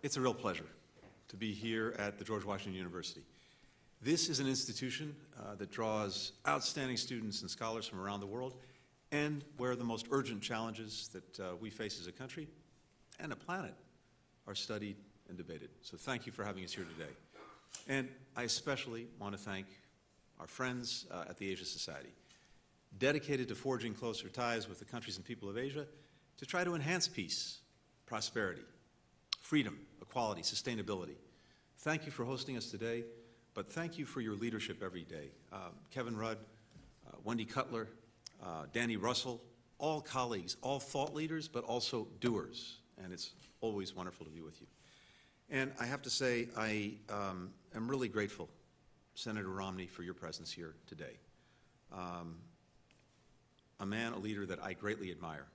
It's a real pleasure to be here at the George Washington University. This is an institution that draws outstanding students and scholars from around the world, and where the most urgent challenges that we face as a country and a planet are studied and debated. So thank you for having us here today. And I especially want to thank our friends at the Asia Society, dedicated to forging closer ties with the countries and people of Asia to try to enhance peace, prosperity, freedom, equality, sustainability. Thank you for hosting us today, but thank you for your leadership every day. Kevin Rudd, Wendy Cutler, Danny Russel, all colleagues, all thought leaders, but also doers, and it's always wonderful to be with you. And I have to say, I am really grateful, Senator Romney, for your presence here today. A man, a leader that I greatly admire,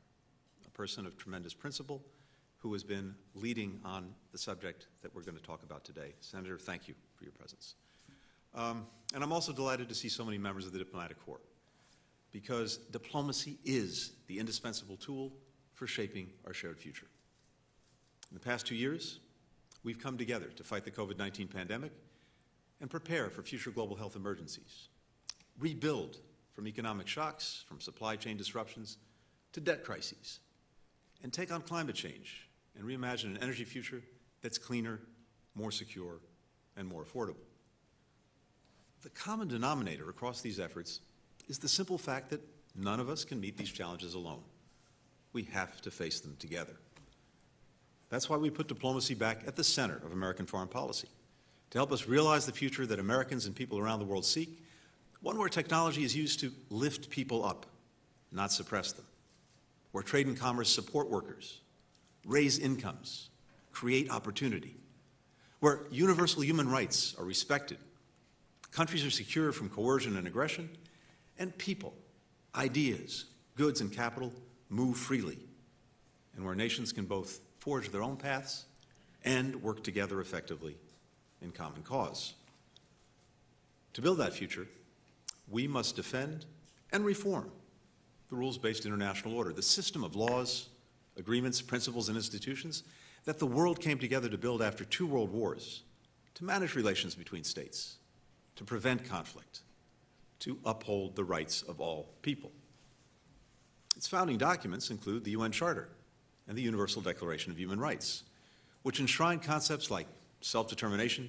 a person of tremendous principle, who has been leading on the subject that we're going to talk about today. Senator, thank you for your presence. And I'm also delighted to see so many members of the diplomatic corps, because diplomacy is the indispensable tool for shaping our shared future. In the past 2 years, we've come together to fight the COVID-19 pandemic and prepare for future global health emergencies, rebuild from economic shocks, from supply chain disruptions to debt crises, and take on climate change and reimagine an energy future that's cleaner, more secure, and more affordable. The common denominator across these efforts is the simple fact that none of us can meet these challenges alone. We have to face them together. That's why we put diplomacy back at the center of American foreign policy, to help us realize the future that Americans and people around the world seek, one where technology is used to lift people up, not suppress them, where trade and commerce support workers, raise incomes, create opportunity, where universal human rights are respected, countries are secure from coercion and aggression, and people, ideas, goods, and capital move freely, and where nations can both forge their own paths and work together effectively in common cause. To build that future, we must defend and reform the rules-based international order, the system of laws, agreements, principles, and institutions that the world came together to build after 2 world wars, to manage relations between states, to prevent conflict, to uphold the rights of all people. Its founding documents include the UN Charter and the Universal Declaration of Human Rights, which enshrine concepts like self-determination,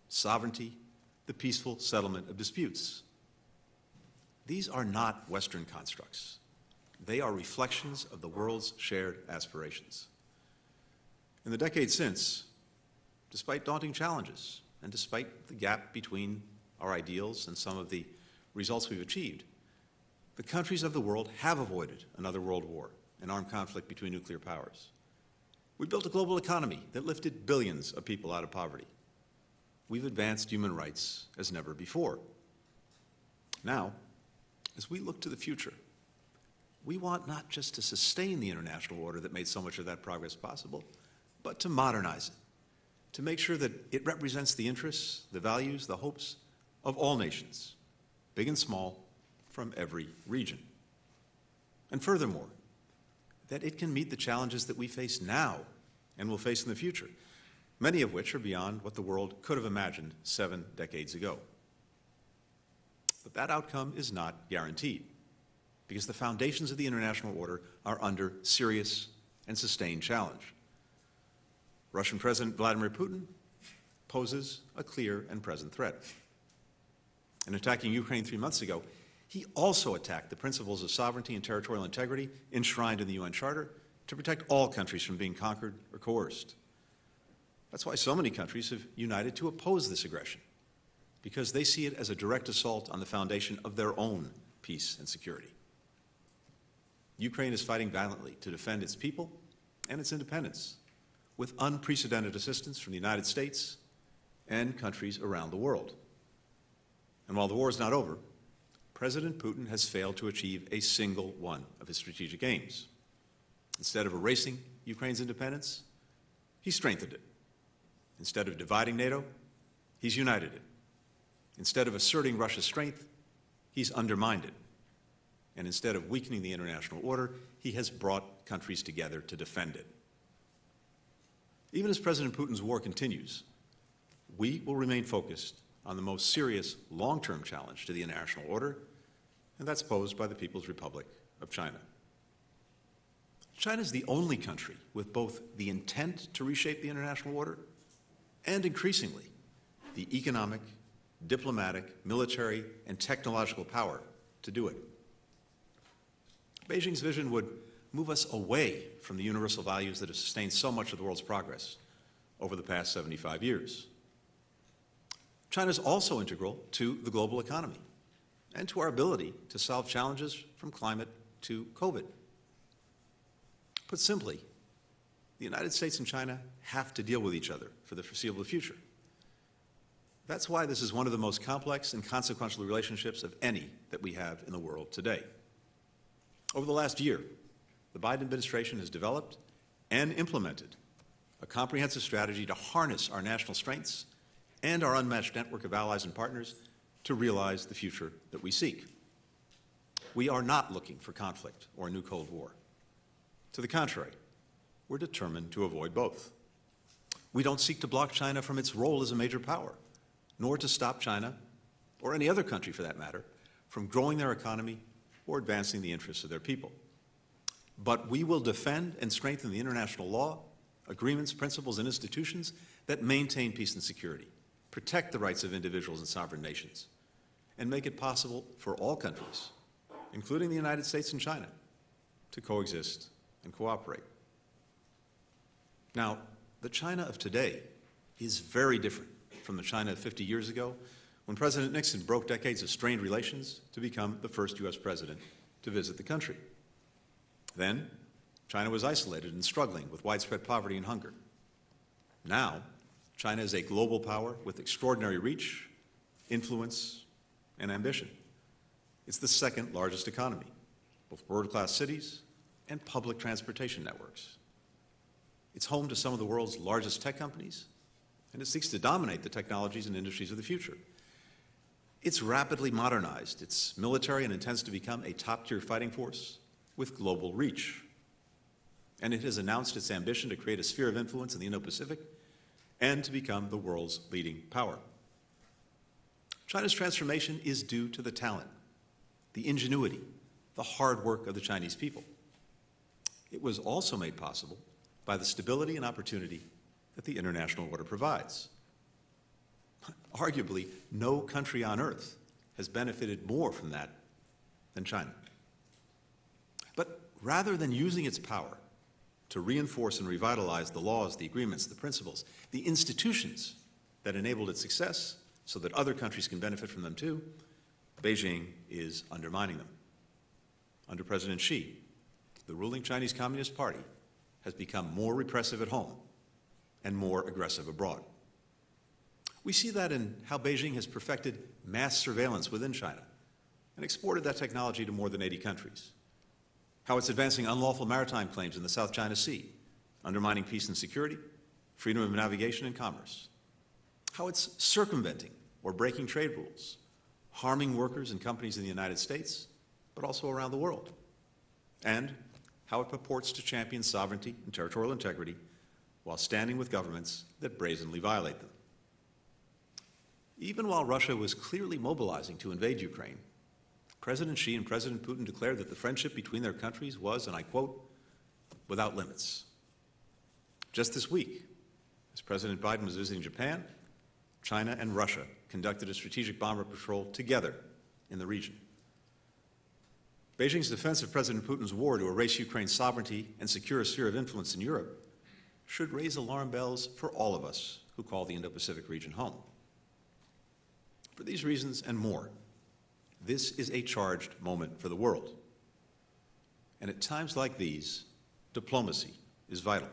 sovereignty, the peaceful settlement of disputes. These are not Western constructs. They are reflections of the world's shared aspirations. In the decades since, despite daunting challenges and despite the gap between our ideals and some of the results we've achieved, the countries of the world have avoided another world war, an armed conflict between nuclear powers. We built a global economy that lifted billions of people out of poverty. We've advanced human rights as never before. Now, as we look to the future, we want not just to sustain the international order that made so much of that progress possible, but to modernize it, to make sure that it represents the interests, the values, the hopes of all nations, big and small, from every region. And furthermore, that it can meet the challenges that we face now and will face in the future, many of which are beyond what the world could have imagined 7 decades ago. But that outcome is not guaranteed, because the foundations of the international order are under serious and sustained challenge. Russian President Vladimir Putin poses a clear and present threat. In attacking Ukraine 3 months ago, he also attacked the principles of sovereignty and territorial integrity enshrined in the UN Charter to protect all countries from being conquered or coerced. That's why so many countries have united to oppose this aggression, because they see it as a direct assault on the foundation of their own peace and security. Ukraine is fighting valiantly to defend its people and its independence, with unprecedented assistance from the United States and countries around the world. And while the war is not over, President Putin has failed to achieve a single one of his strategic aims. Instead of erasing Ukraine's independence, he strengthened it. Instead of dividing NATO, he's united it. Instead of asserting Russia's strength, he's undermined it. And instead of weakening the international order, he has brought countries together to defend it. Even as President Putin's war continues, we will remain focused on the most serious long-term challenge to the international order, and that's posed by the People's Republic of China. China is the only country with both the intent to reshape the international order and, increasingly, the economic, diplomatic, military, and technological power to do it. Beijing's vision would move us away from the universal values that have sustained so much of the world's progress over the past 75 years. China is also integral to the global economy and to our ability to solve challenges from climate to COVID. Put simply, the United States and China have to deal with each other for the foreseeable future. That's why this is one of the most complex and consequential relationships of any that we have in the world today. Over the last year, the Biden administration has developed and implemented a comprehensive strategy to harness our national strengths and our unmatched network of allies and partners to realize the future that we seek. We are not looking for conflict or a new Cold War. To the contrary, we're determined to avoid both. We don't seek to block China from its role as a major power, nor to stop China, or any other country for that matter, from growing their economy or advancing the interests of their people. But we will defend and strengthen the international law, agreements, principles, and institutions that maintain peace and security, protect the rights of individuals and sovereign nations, and make it possible for all countries, including the United States and China, to coexist and cooperate. Now, the China of today is very different from the China of 50 years ago, when President Nixon broke decades of strained relations to become the first U.S. president to visit the country. Then, China was isolated and struggling with widespread poverty and hunger. Now, China is a global power with extraordinary reach, influence, and ambition. It's the second largest economy, with world-class cities and public transportation networks. It's home to some of the world's largest tech companies, and it seeks to dominate the technologies and industries of the future. It's rapidly modernized its military and intends to become a top-tier fighting force with global reach. And it has announced its ambition to create a sphere of influence in the Indo-Pacific and to become the world's leading power. China's transformation is due to the talent, the ingenuity, the hard work of the Chinese people. It was also made possible by the stability and opportunity that the international order provides. Arguably, no country on earth has benefited more from that than China. But rather than using its power to reinforce and revitalize the laws, the agreements, the principles, the institutions that enabled its success so that other countries can benefit from them too, Beijing is undermining them. Under President Xi, the ruling Chinese Communist Party has become more repressive at home and more aggressive abroad. We see that in how Beijing has perfected mass surveillance within China and exported that technology to more than 80 countries. How it's advancing unlawful maritime claims in the South China Sea, undermining peace and security, freedom of navigation and commerce. How it's circumventing or breaking trade rules, harming workers and companies in the United States, but also around the world. And how it purports to champion sovereignty and territorial integrity while standing with governments that brazenly violate them. Even while Russia was clearly mobilizing to invade Ukraine, President Xi and President Putin declared that the friendship between their countries was, and I quote, without limits. Just this week, as President Biden was visiting Japan, China and Russia conducted a strategic bomber patrol together in the region. Beijing's defense of President Putin's war to erase Ukraine's sovereignty and secure a sphere of influence in Europe should raise alarm bells for all of us who call the Indo-Pacific region home. For these reasons and more, this is a charged moment for the world. And at times like these, diplomacy is vital.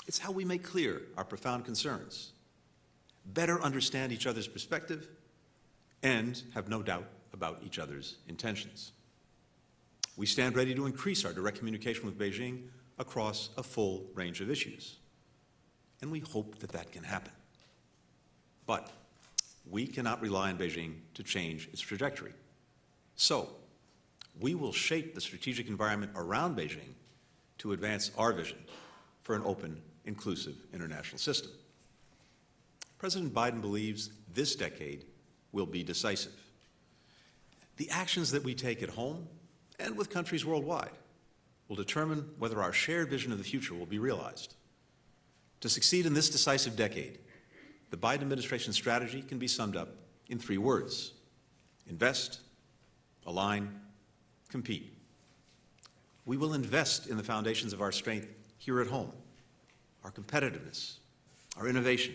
It's how we make clear our profound concerns, better understand each other's perspective, and have no doubt about each other's intentions. We stand ready to increase our direct communication with Beijing across a full range of issues. And we hope that that can happen. But we cannot rely on Beijing to change its trajectory. So, we will shape the strategic environment around Beijing to advance our vision for an open inclusive international system. President Biden believes this decade will be decisive. The actions that we take at home and with countries worldwide will determine whether our shared vision of the future will be realized. To succeed in this decisive decade, the Biden administration strategy can be summed up in 3 words: invest, align, compete. We will invest in the foundations of our strength here at home, our competitiveness, our innovation,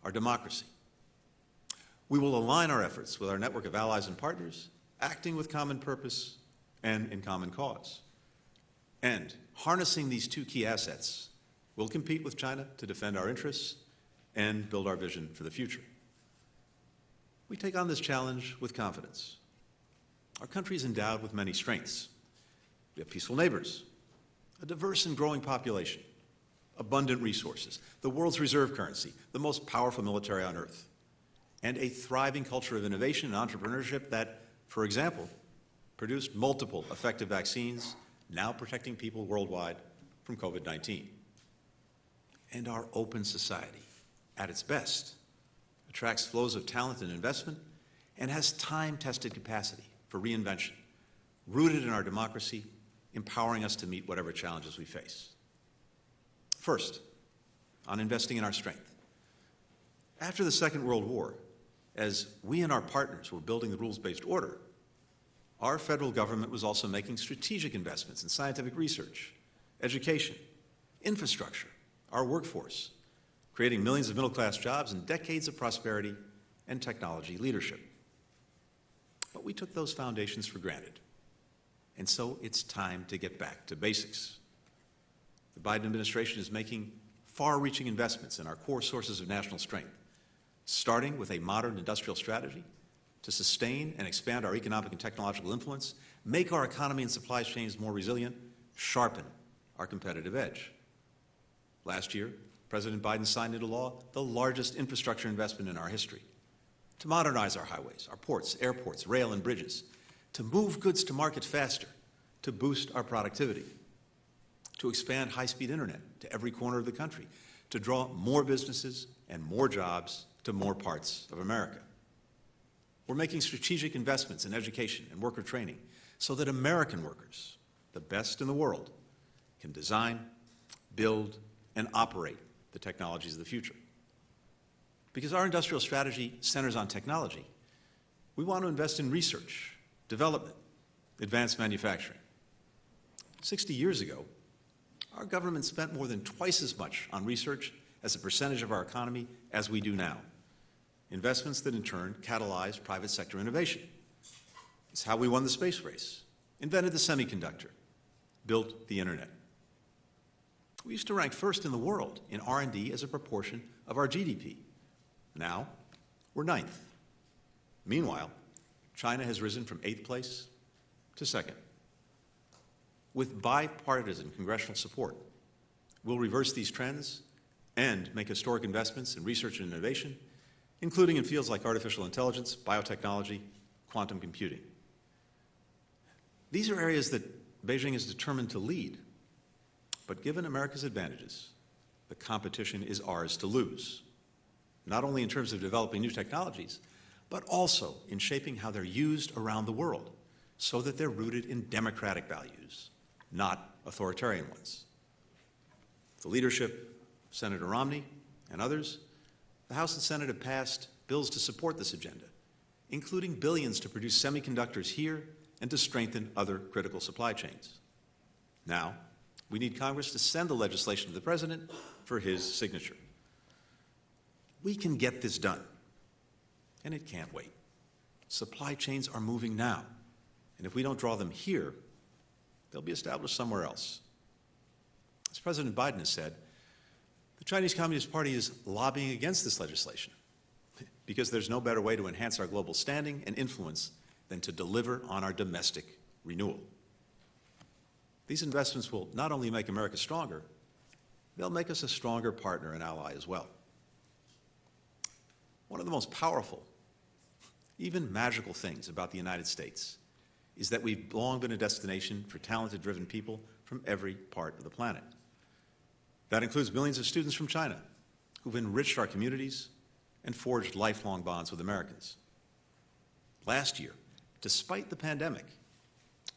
our democracy. We will align our efforts with our network of allies and partners, acting with common purpose and in common cause. And harnessing these 2 key assets, we'll compete with China to defend our interests and build our vision for the future. We take on this challenge with confidence. Our country is endowed with many strengths. We have peaceful neighbors, a diverse and growing population, abundant resources, the world's reserve currency, the most powerful military on earth, and a thriving culture of innovation and entrepreneurship that, for example, produced multiple effective vaccines, now protecting people worldwide from COVID-19. And our open society, at its best, attracts flows of talent and investment and has time-tested capacity for reinvention, rooted in our democracy, empowering us to meet whatever challenges we face. First, on investing in our strength. After the Second World War, as we and our partners were building the rules-based order, our federal government was also making strategic investments in scientific research, education, infrastructure, our workforce, creating millions of middle-class jobs and decades of prosperity and technology leadership. But we took those foundations for granted, and so it's time to get back to basics. The Biden administration is making far-reaching investments in our core sources of national strength, starting with a modern industrial strategy to sustain and expand our economic and technological influence, make our economy and supply chains more resilient, sharpen our competitive edge. Last year, President Biden signed into law the largest infrastructure investment in our history to modernize our highways, our ports, airports, rail, and bridges, to move goods to market faster, to boost our productivity, to expand high-speed internet to every corner of the country, to draw more businesses and more jobs to more parts of America. We're making strategic investments in education and worker training so that American workers, the best in the world, can design, build, and operate the technologies of the future. Because our industrial strategy centers on technology, we want to invest in research, development, advanced manufacturing. 60 years ago, our government spent more than twice as much on research as a percentage of our economy as we do now. Investments that in turn catalyzed private sector innovation. It's how we won the space race, invented the semiconductor, built the internet. We used to rank first in the world in R&D as a proportion of our GDP. Now, we're 9th. Meanwhile, China has risen from 8th place to 2nd. With bipartisan congressional support, we'll reverse these trends and make historic investments in research and innovation, including in fields like artificial intelligence, biotechnology, quantum computing. These are areas that Beijing is determined to lead. But given America's advantages, the competition is ours to lose, not only in terms of developing new technologies, but also in shaping how they're used around the world so that they're rooted in democratic values, not authoritarian ones. With the leadership of Senator Romney and others, the House and Senate have passed bills to support this agenda, including billions to produce semiconductors here and to strengthen other critical supply chains. Now, we need Congress to send the legislation to the President for his signature. We can get this done, and it can't wait. Supply chains are moving now, and if we don't draw them here, they'll be established somewhere else. As President Biden has said, the Chinese Communist Party is lobbying against this legislation because there's no better way to enhance our global standing and influence than to deliver on our domestic renewal. These investments will not only make America stronger, they'll make us a stronger partner and ally as well. One of the most powerful, even magical things about the United States is that we've long been a destination for talented, driven people from every part of the planet. That includes millions of students from China who've enriched our communities and forged lifelong bonds with Americans. Last year, despite the pandemic,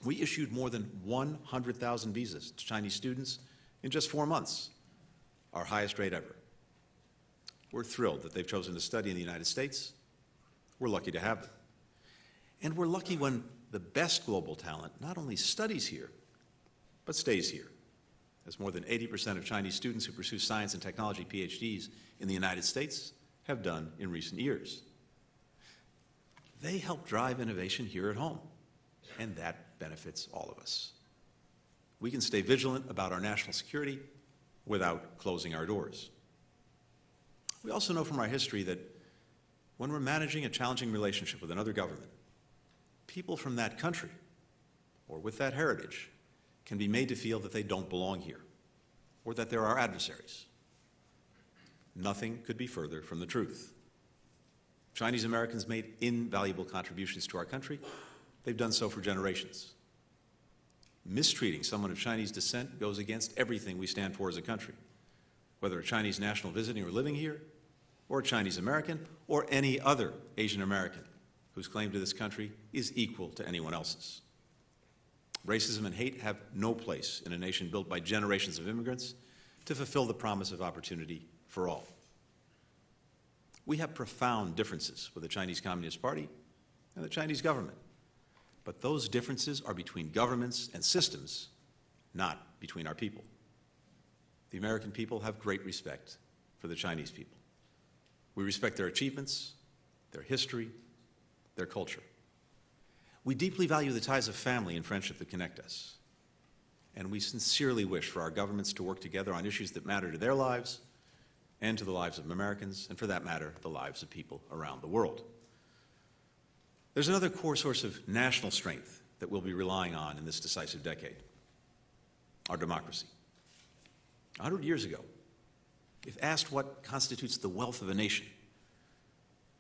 we issued more than 100,000 visas to Chinese students in just 4 months, our highest rate ever. We're thrilled that they've chosen to study in the United States. We're lucky to have them. And we're lucky when the best global talent not only studies here, but stays here, as more than 80% of Chinese students who pursue science and technology PhDs in the United States have done in recent years. They help drive innovation here at home, and that benefits all of us. We can stay vigilant about our national security without closing our doors. We also know from our history that when we're managing a challenging relationship with another government, people from that country or with that heritage can be made to feel that they don't belong here or that they're our adversaries. Nothing could be further from the truth. Chinese Americans made invaluable contributions to our country. They've done so for generations. Mistreating someone of Chinese descent goes against everything we stand for as a country, whether a Chinese national visiting or living here, or a Chinese American, or any other Asian American whose claim to this country is equal to anyone else's. Racism and hate have no place in a nation built by generations of immigrants to fulfill the promise of opportunity for all. We have profound differences with the Chinese Communist Party and the Chinese government, but those differences are between governments and systems, not between our people. The American people have great respect for the Chinese people. We respect their achievements, their history, their culture. We deeply value the ties of family and friendship that connect us, and we sincerely wish for our governments to work together on issues that matter to their lives and to the lives of Americans, and for that matter, the lives of people around the world. There's another core source of national strength that we'll be relying on in this decisive decade: our democracy. 100 years ago, if asked what constitutes the wealth of a nation,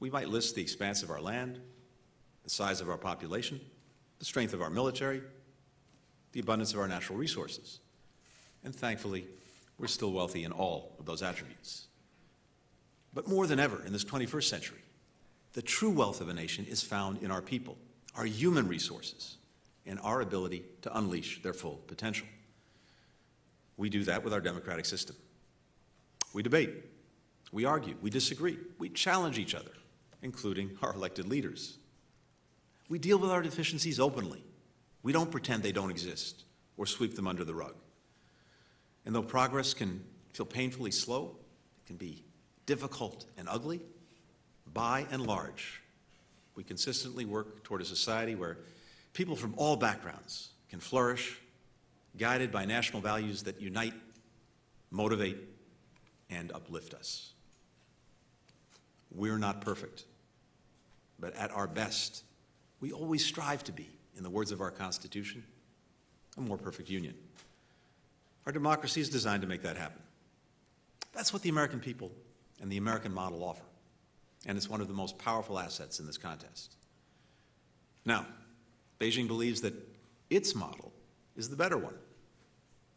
we might list the expanse of our land, the size of our population, the strength of our military, the abundance of our natural resources. And thankfully, we're still wealthy in all of those attributes. But more than ever in this 21st century, the true wealth of a nation is found in our people, our human resources, and our ability to unleash their full potential. We do that with our democratic system. We debate, we argue, we disagree, we challenge each other, including our elected leaders. We deal with our deficiencies openly. We don't pretend they don't exist or sweep them under the rug. And though progress can feel painfully slow, it can be difficult and ugly, by and large, we consistently work toward a society where people from all backgrounds can flourish, guided by national values that unite, motivate, and uplift us. We're not perfect, but at our best, we always strive to be, in the words of our Constitution, a more perfect union. Our democracy is designed to make that happen. That's what the American people and the American model offer, and it's one of the most powerful assets in this contest. Now, Beijing believes that its model is the better one,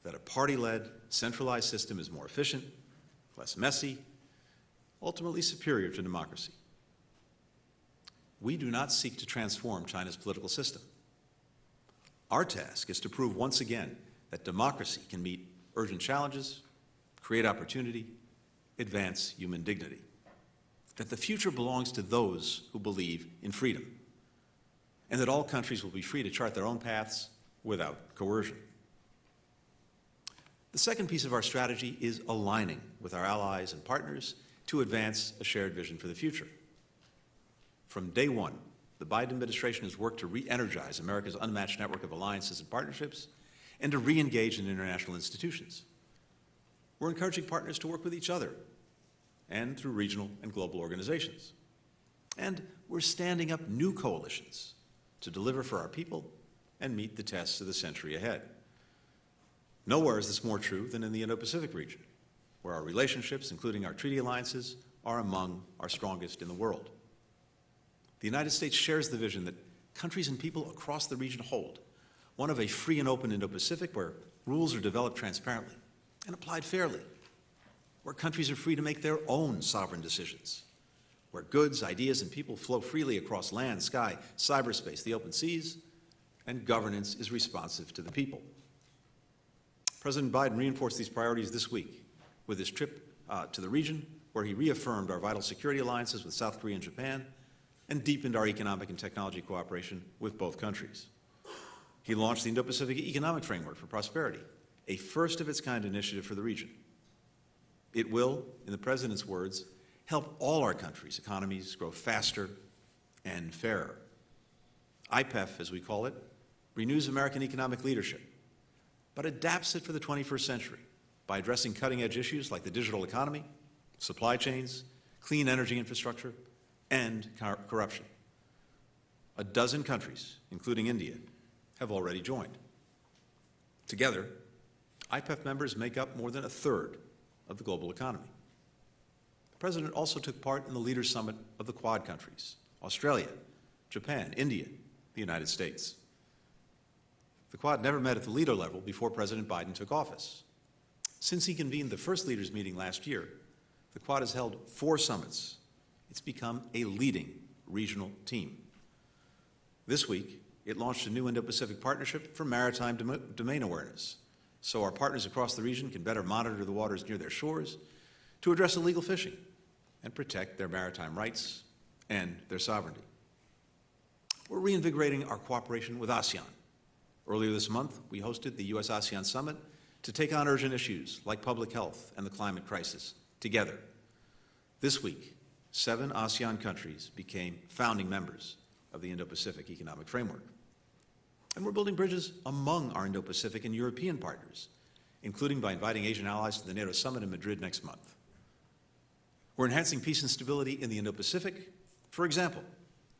that a party-led, centralized system is more efficient, less messy, ultimately superior to democracy. We do not seek to transform China's political system. Our task is to prove once again that democracy can meet urgent challenges, create opportunity, advance human dignity, that the future belongs to those who believe in freedom, and that all countries will be free to chart their own paths without coercion. The second piece of our strategy is aligning with our allies and partners to advance a shared vision for the future. From day one, the Biden administration has worked to re-energize America's unmatched network of alliances and partnerships and to re-engage in international institutions. We're encouraging partners to work with each other and through regional and global organizations. And we're standing up new coalitions to deliver for our people and meet the tests of the century ahead. Nowhere is this more true than in the Indo-Pacific region, where our relationships, including our treaty alliances, are among our strongest in the world. The United States shares the vision that countries and people across the region hold, one of a free and open Indo-Pacific where rules are developed transparently and applied fairly where countries are free to make their own sovereign decisions, where goods, ideas, and people flow freely across land, sky, cyberspace, the open seas, and governance is responsive to the people. President Biden reinforced these priorities this week with his trip to the region, where he reaffirmed our vital security alliances with South Korea and Japan and deepened our economic and technology cooperation with both countries. He launched the Indo-Pacific Economic Framework for Prosperity, a first-of-its-kind initiative for the region. It will, in the President's words, help all our countries' economies grow faster and fairer. IPEF, as we call it, renews American economic leadership, but adapts it for the 21st century by addressing cutting-edge issues like the digital economy, supply chains, clean energy infrastructure, and corruption. A dozen countries, including India, have already joined. Together, IPEF members make up more than a third of the global economy. The President also took part in the Leaders' Summit of the Quad countries, Australia, Japan, India, the United States. The Quad never met at the leader level before President Biden took office. Since he convened the first leaders' meeting last year, the Quad has held 4 summits. It's become a leading regional team. This week, it launched a new Indo-Pacific partnership for maritime domain awareness, so our partners across the region can better monitor the waters near their shores to address illegal fishing and protect their maritime rights and their sovereignty. We're reinvigorating our cooperation with ASEAN. Earlier this month, we hosted the U.S.-ASEAN Summit to take on urgent issues like public health and the climate crisis together. This week, 7 ASEAN countries became founding members of the Indo-Pacific Economic Framework. And we're building bridges among our Indo-Pacific and European partners, including by inviting Asian allies to the NATO Summit in Madrid next month. We're enhancing peace and stability in the Indo-Pacific, for example,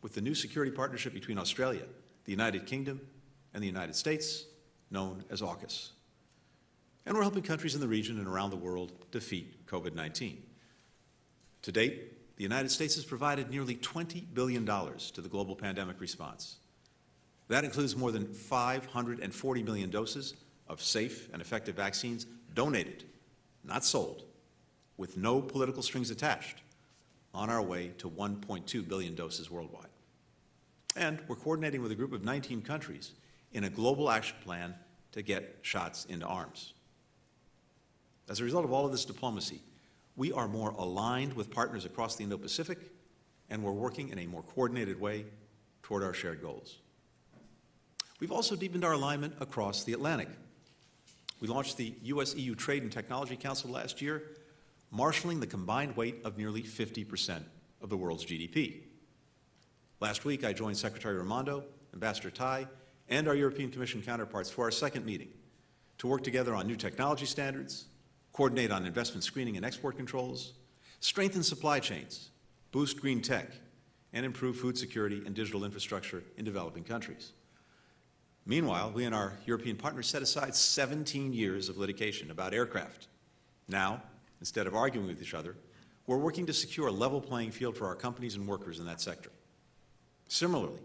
with the new security partnership between Australia, the United Kingdom, and the United States, known as AUKUS. And we're helping countries in the region and around the world defeat COVID-19. To date, the United States has provided nearly $20 billion to the global pandemic response. That includes more than 540 million doses of safe and effective vaccines donated, not sold, with no political strings attached, on our way to 1.2 billion doses worldwide. And we're coordinating with a group of 19 countries in a global action plan to get shots into arms. As a result of all of this diplomacy, we are more aligned with partners across the Indo-Pacific, and we're working in a more coordinated way toward our shared goals. We've also deepened our alignment across the Atlantic. We launched the U.S.-EU Trade and Technology Council last year, marshaling the combined weight of nearly 50% of the world's GDP. Last week, I joined Secretary Raimondo, Ambassador Tai, and our European Commission counterparts for our second meeting to work together on new technology standards, coordinate on investment screening and export controls, strengthen supply chains, boost green tech, and improve food security and digital infrastructure in developing countries. Meanwhile, we and our European partners set aside 17 years of litigation about aircraft. Now, instead of arguing with each other, we're working to secure a level playing field for our companies and workers in that sector. Similarly,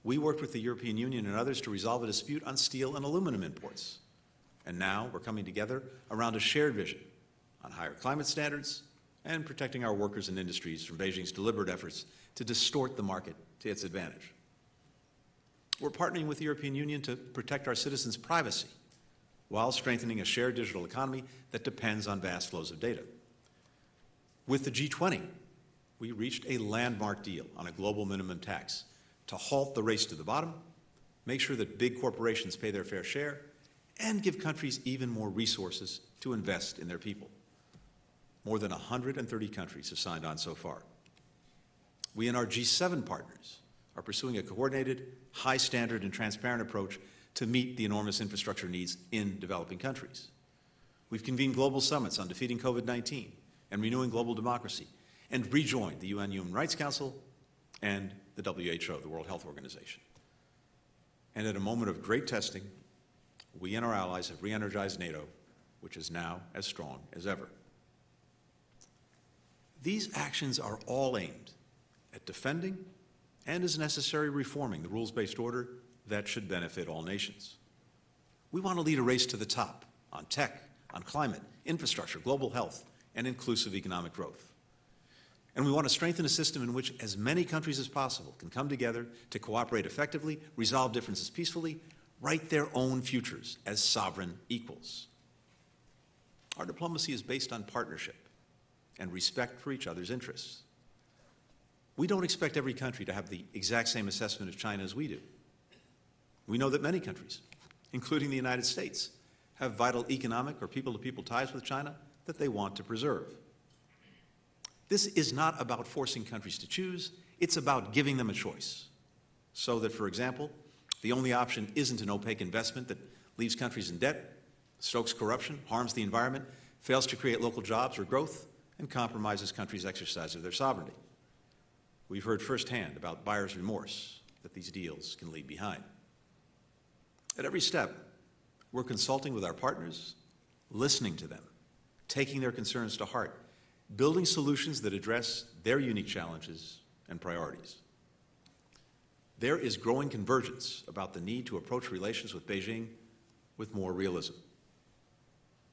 we worked with the European Union and others to resolve a dispute on steel and aluminum imports. And now we're coming together around a shared vision on higher climate standards and protecting our workers and industries from Beijing's deliberate efforts to distort the market to its advantage. We're partnering with the European Union to protect our citizens' privacy while strengthening a shared digital economy that depends on vast flows of data. With the G20, we reached a landmark deal on a global minimum tax to halt the race to the bottom, make sure that big corporations pay their fair share, and give countries even more resources to invest in their people. More than 130 countries have signed on so far. We and our G7 partners are pursuing a coordinated, high standard and transparent approach to meet the enormous infrastructure needs in developing countries. We've convened global summits on defeating COVID-19 and renewing global democracy, and rejoined the UN Human Rights Council and the WHO, the World Health Organization. And at a moment of great testing, we and our allies have re-energized NATO, which is now as strong as ever. These actions are all aimed at defending and, as necessary, reforming the rules-based order that should benefit all nations. We want to lead a race to the top on tech, on climate, infrastructure, global health, and inclusive economic growth. And we want to strengthen a system in which as many countries as possible can come together to cooperate effectively, resolve differences peacefully, write their own futures as sovereign equals. Our diplomacy is based on partnership and respect for each other's interests. We don't expect every country to have the exact same assessment of China as we do. We know that many countries, including the United States, have vital economic or people-to-people ties with China that they want to preserve. This is not about forcing countries to choose, it's about giving them a choice. So that, for example, the only option isn't an opaque investment that leaves countries in debt, stokes corruption, harms the environment, fails to create local jobs or growth, and compromises countries' exercise of their sovereignty. We've heard firsthand about buyer's remorse that these deals can leave behind. At every step, we're consulting with our partners, listening to them, taking their concerns to heart, building solutions that address their unique challenges and priorities. There is growing convergence about the need to approach relations with Beijing with more realism.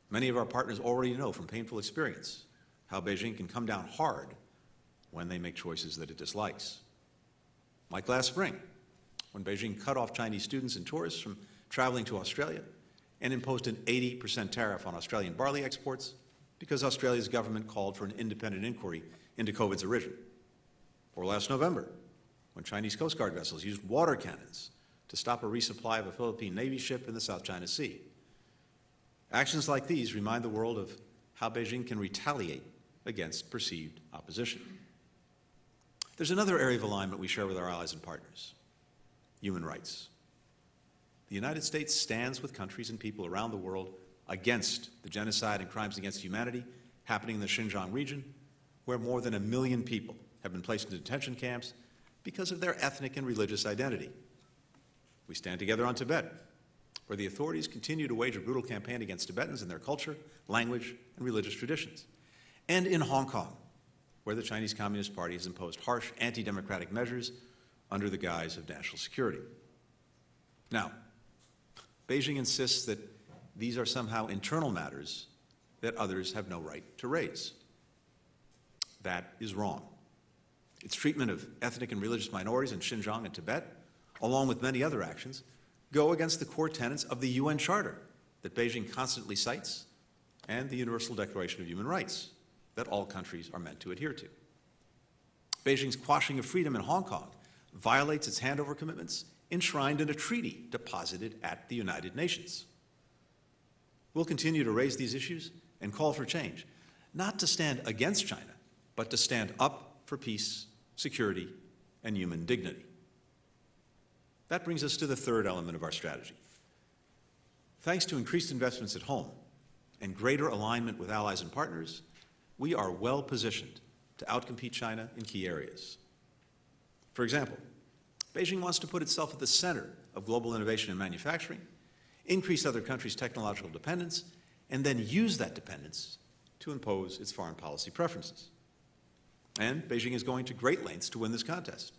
Many of our partners already know from painful experience how Beijing can come down hard when they make choices that it dislikes. Like last spring, when Beijing cut off Chinese students and tourists from traveling to Australia and imposed an 80% tariff on Australian barley exports because Australia's government called for an independent inquiry into COVID's origin. Or last November, when Chinese Coast Guard vessels used water cannons to stop a resupply of a Philippine Navy ship in the South China Sea. Actions like these remind the world of how Beijing can retaliate against perceived opposition. There's another area of alignment we share with our allies and partners: human rights. The United States stands with countries and people around the world against the genocide and crimes against humanity happening in the Xinjiang region, where more than 1 million people have been placed into detention camps because of their ethnic and religious identity. We stand together on Tibet, where the authorities continue to wage a brutal campaign against Tibetans and their culture, language, and religious traditions. And in Hong Kong, where the Chinese Communist Party has imposed harsh anti-democratic measures under the guise of national security. Now, Beijing insists that these are somehow internal matters that others have no right to raise. That is wrong. Its treatment of ethnic and religious minorities in Xinjiang and Tibet, along with many other actions, go against the core tenets of the UN Charter that Beijing constantly cites and the Universal Declaration of Human Rights that all countries are meant to adhere to. Beijing's quashing of freedom in Hong Kong violates its handover commitments enshrined in a treaty deposited at the United Nations. We'll continue to raise these issues and call for change, not to stand against China, but to stand up for peace, security, and human dignity. That brings us to the third element of our strategy. Thanks to increased investments at home and greater alignment with allies and partners, we are well positioned to outcompete China in key areas. For example, Beijing wants to put itself at the center of global innovation and manufacturing, increase other countries' technological dependence, and then use that dependence to impose its foreign policy preferences. And Beijing is going to great lengths to win this contest.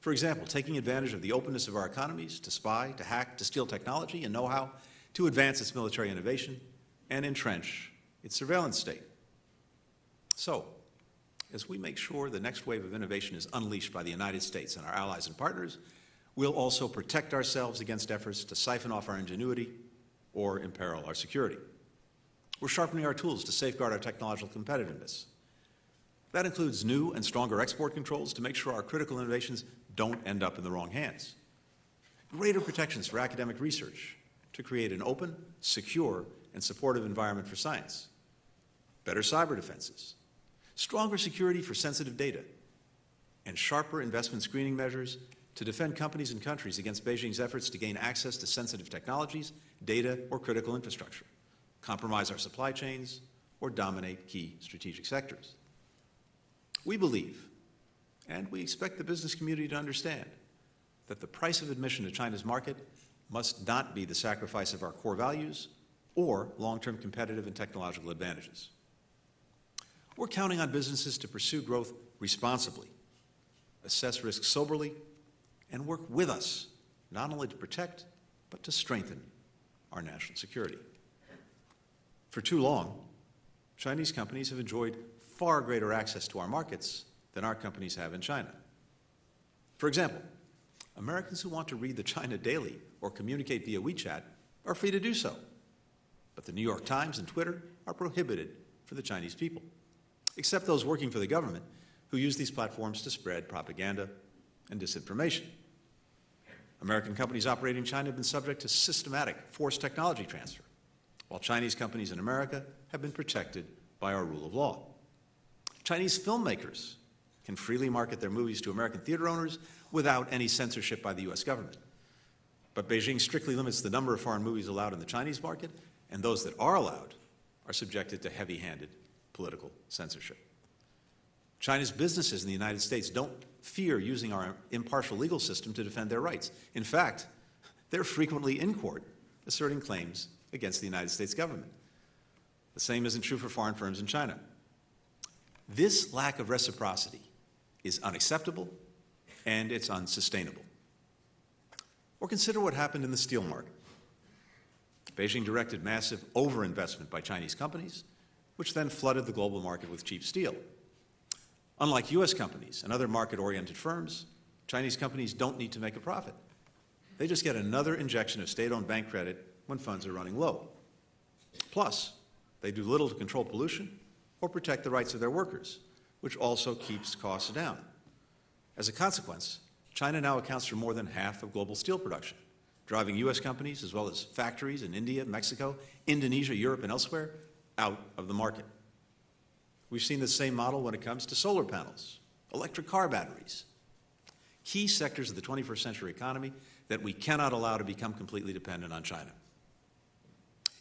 For example, taking advantage of the openness of our economies to spy, to hack, to steal technology and know-how, to advance its military innovation and entrench its surveillance state. So, as we make sure the next wave of innovation is unleashed by the United States and our allies and partners, we'll also protect ourselves against efforts to siphon off our ingenuity or imperil our security. We're sharpening our tools to safeguard our technological competitiveness. That includes new and stronger export controls to make sure our critical innovations don't end up in the wrong hands. Greater protections for academic research to create an open, secure, and supportive environment for science. Better cyber defenses. Stronger security for sensitive data. And sharper investment screening measures to defend companies and countries against Beijing's efforts to gain access to sensitive technologies, data, or critical infrastructure, compromise our supply chains, or dominate key strategic sectors. We believe, and we expect the business community to understand, that the price of admission to China's market must not be the sacrifice of our core values or long-term competitive and technological advantages. We're counting on businesses to pursue growth responsibly, assess risks soberly, and work with us, not only to protect, but to strengthen our national security. For too long, Chinese companies have enjoyed far greater access to our markets than our companies have in China. For example, Americans who want to read the China Daily or communicate via WeChat are free to do so. But the New York Times and Twitter are prohibited for the Chinese people, except those working for the government who use these platforms to spread propaganda and disinformation. American companies operating in China have been subject to systematic forced technology transfer, while Chinese companies in America have been protected by our rule of law. Chinese filmmakers can freely market their movies to American theater owners without any censorship by the U.S. government. But Beijing strictly limits the number of foreign movies allowed in the Chinese market, and those that are allowed are subjected to heavy-handed political censorship. China's businesses in the United States don't fear using our impartial legal system to defend their rights. In fact, they're frequently in court asserting claims against the United States government. The same isn't true for foreign firms in China. This lack of reciprocity is unacceptable and it's unsustainable. Or consider what happened in the steel market. Beijing directed massive overinvestment by Chinese companies, which then flooded the global market with cheap steel. Unlike U.S. companies and other market-oriented firms, Chinese companies don't need to make a profit. They just get another injection of state-owned bank credit when funds are running low. Plus, they do little to control pollution or protect the rights of their workers, which also keeps costs down. As a consequence, China now accounts for more than half of global steel production, driving U.S. companies as well as factories in India, Mexico, Indonesia, Europe, and elsewhere out of the market. We've seen the same model when it comes to solar panels, electric car batteries, key sectors of the 21st century economy that we cannot allow to become completely dependent on China.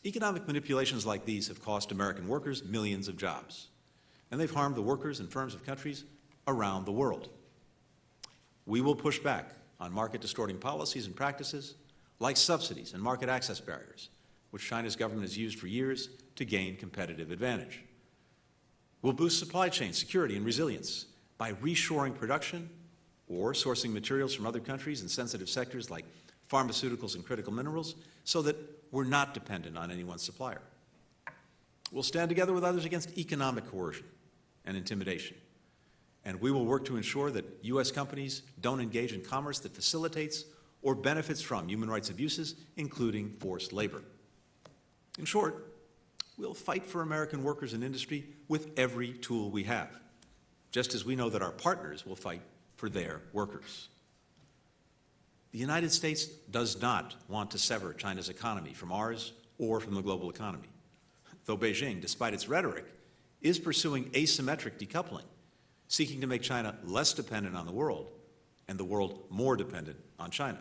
Economic manipulations like these have cost American workers millions of jobs, and they've harmed the workers and firms of countries around the world. We will push back on market-distorting policies and practices like subsidies and market access barriers, which China's government has used for years to gain competitive advantage. We'll boost supply chain security and resilience by reshoring production or sourcing materials from other countries in sensitive sectors like pharmaceuticals and critical minerals so that we're not dependent on any one supplier. We'll stand together with others against economic coercion and intimidation. And we will work to ensure that U.S. companies don't engage in commerce that facilitates or benefits from human rights abuses, including forced labor. In short, we'll fight for American workers and industry with every tool we have, just as we know that our partners will fight for their workers. The United States does not want to sever China's economy from ours or from the global economy, though Beijing, despite its rhetoric, is pursuing asymmetric decoupling, seeking to make China less dependent on the world and the world more dependent on China.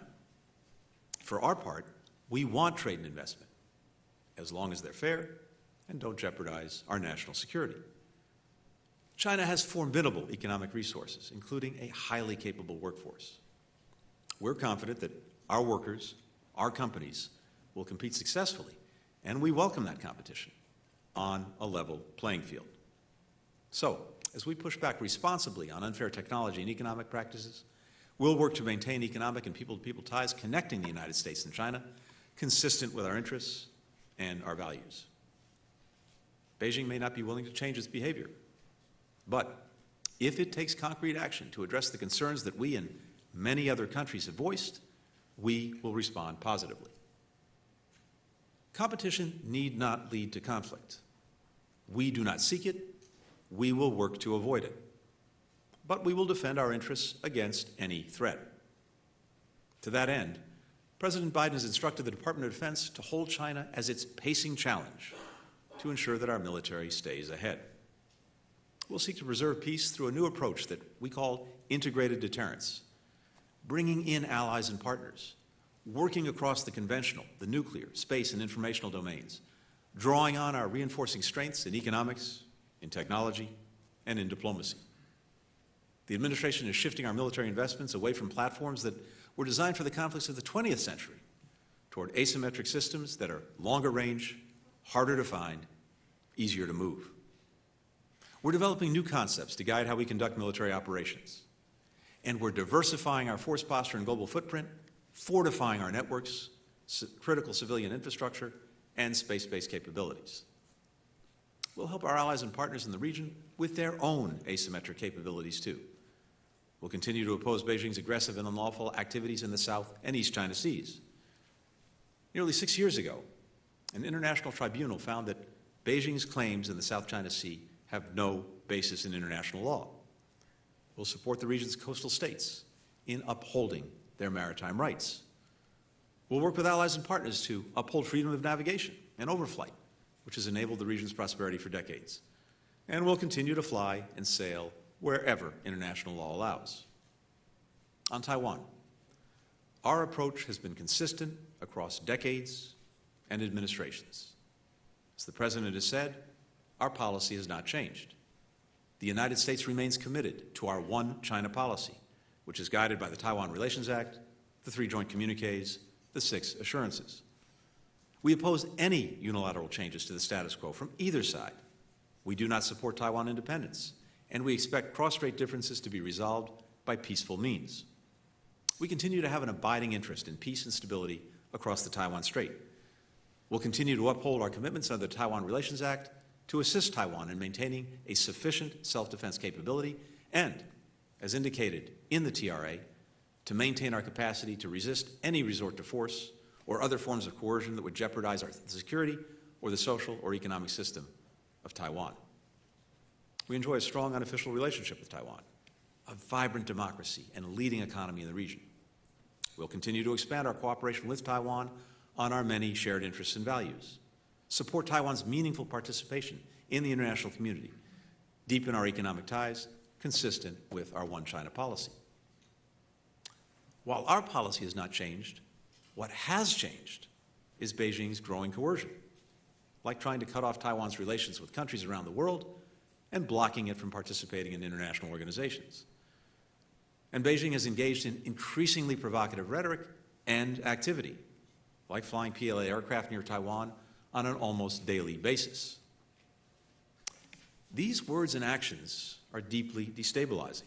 For our part, we want trade and investment, as long as they're fair and don't jeopardize our national security. China has formidable economic resources, including a highly capable workforce. We're confident that our workers, our companies, will compete successfully, and we welcome that competition on a level playing field. So, as we push back responsibly on unfair technology and economic practices, we'll work to maintain economic and people-to-people ties connecting the United States and China, consistent with our interests and our values. Beijing may not be willing to change its behavior, but if it takes concrete action to address the concerns that we and many other countries have voiced, we will respond positively. Competition need not lead to conflict. We do not seek it. We will work to avoid it. But we will defend our interests against any threat. To that end, President Biden has instructed the Department of Defense to hold China as its pacing challenge to ensure that our military stays ahead. We'll seek to preserve peace through a new approach that we call integrated deterrence, bringing in allies and partners, working across the conventional, the nuclear, space, and informational domains, drawing on our reinforcing strengths in economics, in technology, and in diplomacy. The administration is shifting our military investments away from platforms that were designed for the conflicts of the 20th century toward asymmetric systems that are longer range, harder to find, easier to move. We're developing new concepts to guide how we conduct military operations. And we're diversifying our force posture and global footprint, fortifying our networks, critical civilian infrastructure, and space-based capabilities. We'll help our allies and partners in the region with their own asymmetric capabilities, too. We'll continue to oppose Beijing's aggressive and unlawful activities in the South and East China Seas. Nearly 6 years ago, an international tribunal found that Beijing's claims in the South China Sea have no basis in international law. We'll support the region's coastal states in upholding their maritime rights. We'll work with allies and partners to uphold freedom of navigation and overflight, which has enabled the region's prosperity for decades. And we'll continue to fly and sail wherever international law allows. On Taiwan, our approach has been consistent across decades and administrations. As the President has said, our policy has not changed. The United States remains committed to our One China policy, which is guided by the Taiwan Relations Act, the 3 joint communiques, the 6 assurances. We oppose any unilateral changes to the status quo from either side. We do not support Taiwan independence, and we expect cross-strait differences to be resolved by peaceful means. We continue to have an abiding interest in peace and stability across the Taiwan Strait. We'll continue to uphold our commitments under the Taiwan Relations Act to assist Taiwan in maintaining a sufficient self-defense capability and, as indicated in the TRA, to maintain our capacity to resist any resort to force or other forms of coercion that would jeopardize our security or the social or economic system of Taiwan. We enjoy a strong unofficial relationship with Taiwan, a vibrant democracy and a leading economy in the region. We'll continue to expand our cooperation with Taiwan on our many shared interests and values, support Taiwan's meaningful participation in the international community, deepen our economic ties consistent with our One China policy. While our policy has not changed, what has changed is Beijing's growing coercion, like trying to cut off Taiwan's relations with countries around the world and blocking it from participating in international organizations. And Beijing has engaged in increasingly provocative rhetoric and activity, like flying PLA aircraft near Taiwan on an almost daily basis. These words and actions are deeply destabilizing.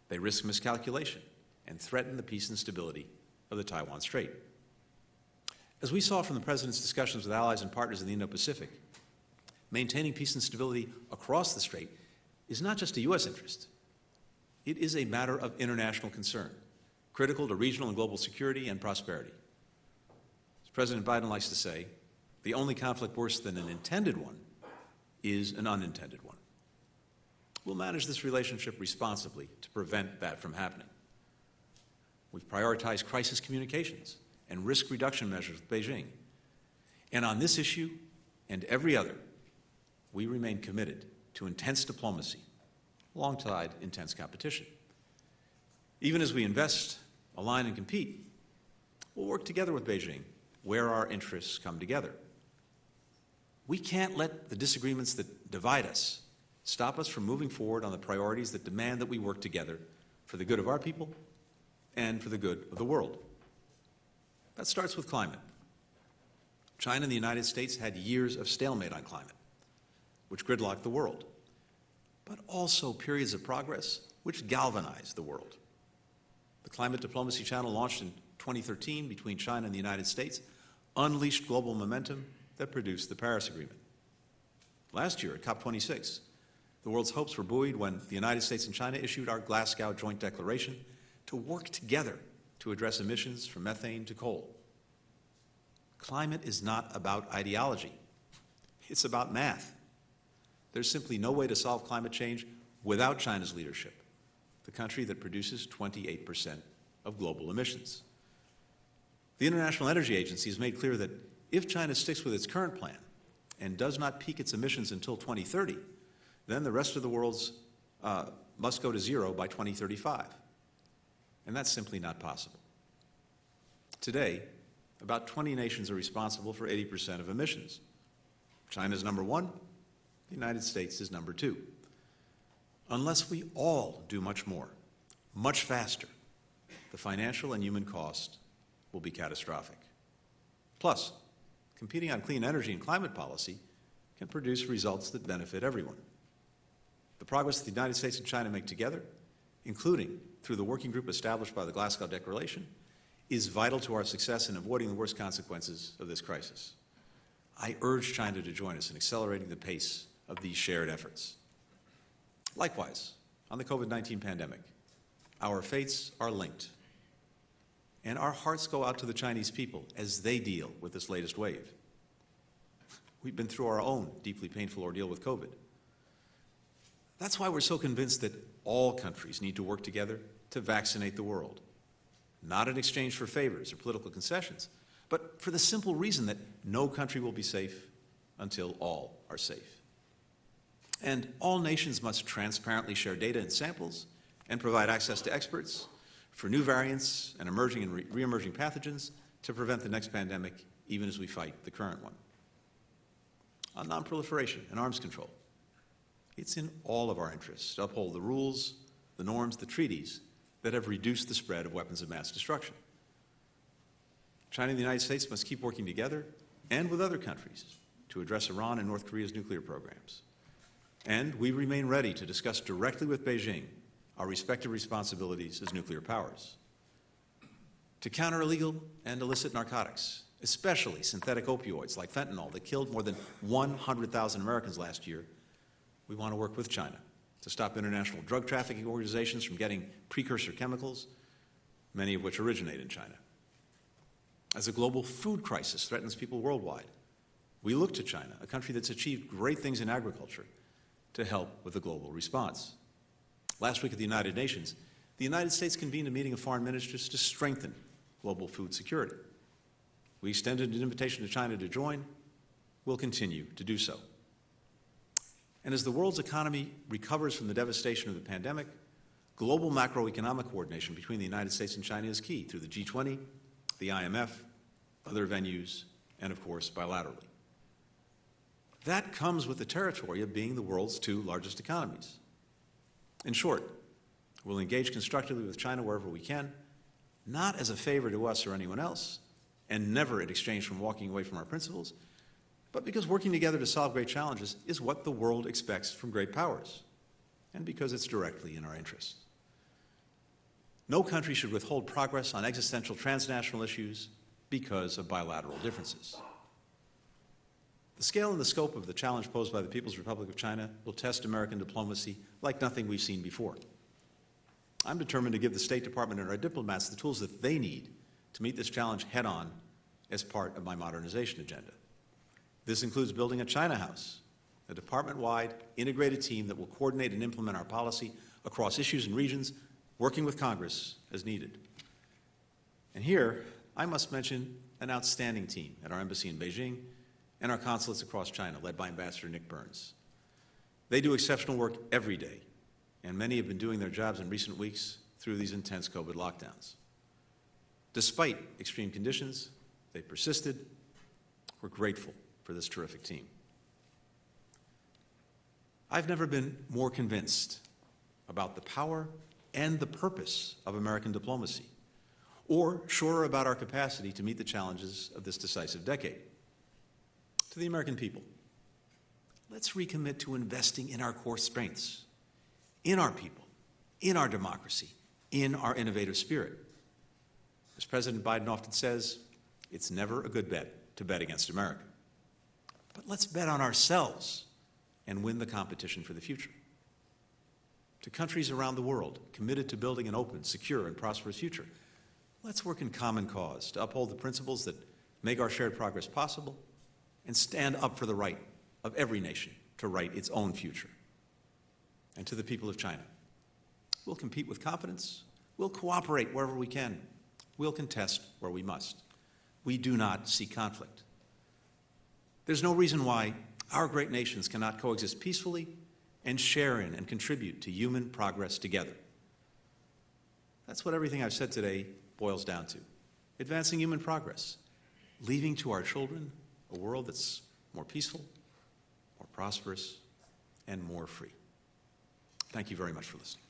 They risk miscalculation and threaten the peace and stability of the Taiwan Strait. As we saw from the President's discussions with allies and partners in the Indo-Pacific, maintaining peace and stability across the Strait is not just a U.S. interest. It is a matter of international concern, critical to regional and global security and prosperity. As President Biden likes to say, the only conflict worse than an intended one is an unintended one. We'll manage this relationship responsibly to prevent that from happening. We've prioritized crisis communications and risk reduction measures with Beijing. And on this issue and every other, we remain committed to intense diplomacy alongside intense competition. Even as we invest, align, and compete, we'll work together with Beijing where our interests come together. We can't let the disagreements that divide us stop us from moving forward on the priorities that demand that we work together for the good of our people and for the good of the world. That starts with climate. China and the United States had years of stalemate on climate, which gridlocked the world, but also periods of progress which galvanized the world. The Climate Diplomacy Channel, launched in 2013 between China and the United States, unleashed global momentum that produced the Paris Agreement. Last year at COP26, the world's hopes were buoyed when the United States and China issued our Glasgow Joint Declaration to work together to address emissions from methane to coal. Climate is not about ideology. It's about math. There's simply no way to solve climate change without China's leadership, the country that produces 28% of global emissions. The International Energy Agency has made clear that if China sticks with its current plan and does not peak its emissions until 2030, then the rest of the world's must go to zero by 2035. And that's simply not possible. Today, about 20 nations are responsible for 80% of emissions. China's number 1, the United States is number 2. Unless we all do much more, much faster, the financial and human cost will be catastrophic. Plus, competing on clean energy and climate policy can produce results that benefit everyone. The progress that the United States and China make together, including through the working group established by the Glasgow Declaration, is vital to our success in avoiding the worst consequences of this crisis. I urge China to join us in accelerating the pace of these shared efforts. Likewise, on the COVID-19 pandemic, our fates are linked, and our hearts go out to the Chinese people as they deal with this latest wave. We've been through our own deeply painful ordeal with COVID. That's why we're so convinced that all countries need to work together to vaccinate the world, not in exchange for favors or political concessions, but for the simple reason that no country will be safe until all are safe. And all nations must transparently share data and samples and provide access to experts for new variants and emerging and re-emerging pathogens to prevent the next pandemic, even as we fight the current one. On non-proliferation and arms control, it's in all of our interests to uphold the rules, the norms, the treaties that have reduced the spread of weapons of mass destruction. China and the United States must keep working together and with other countries to address Iran and North Korea's nuclear programs. And we remain ready to discuss directly with Beijing our respective responsibilities as nuclear powers. To counter illegal and illicit narcotics, especially synthetic opioids like fentanyl that killed more than 100,000 Americans last year, we want to work with China to stop international drug trafficking organizations from getting precursor chemicals, many of which originate in China. As a global food crisis threatens people worldwide, we look to China, a country that's achieved great things in agriculture, to help with the global response. Last week at the United Nations, the United States convened a meeting of foreign ministers to strengthen global food security. We extended an invitation to China to join. We'll continue to do so. And as the world's economy recovers from the devastation of the pandemic, global macroeconomic coordination between the United States and China is key through the G20, the IMF, other venues, and of course, bilaterally. That comes with the territory of being the world's two largest economies. In short, we'll engage constructively with China wherever we can, not as a favor to us or anyone else, and never in exchange from walking away from our principles, but because working together to solve great challenges is what the world expects from great powers, and because it's directly in our interests. No country should withhold progress on existential transnational issues because of bilateral differences. The scale and the scope of the challenge posed by the People's Republic of China will test American diplomacy like nothing we've seen before. I'm determined to give the State Department and our diplomats the tools that they need to meet this challenge head-on as part of my modernization agenda. This includes building a China House, a department-wide integrated team that will coordinate and implement our policy across issues and regions, working with Congress as needed. And here, I must mention an outstanding team at our embassy in Beijing and our consulates across China, led by Ambassador Nick Burns. They do exceptional work every day, and many have been doing their jobs in recent weeks through these intense COVID lockdowns. Despite extreme conditions, they persisted. We're grateful for this terrific team. I've never been more convinced about the power and the purpose of American diplomacy, or surer about our capacity to meet the challenges of this decisive decade. To the American people, let's recommit to investing in our core strengths, in our people, in our democracy, in our innovative spirit. As President Biden often says, it's never a good bet to bet against America. But let's bet on ourselves and win the competition for the future. To countries around the world committed to building an open, secure, and prosperous future, let's work in common cause to uphold the principles that make our shared progress possible and stand up for the right of every nation to write its own future. And to the people of China, we'll compete with confidence, we'll cooperate wherever we can, we'll contest where we must. We do not seek conflict. There's no reason why our great nations cannot coexist peacefully and share in and contribute to human progress together. That's what everything I've said today boils down to. Advancing human progress, leaving to our children a world that's more peaceful, more prosperous, and more free. Thank you very much for listening.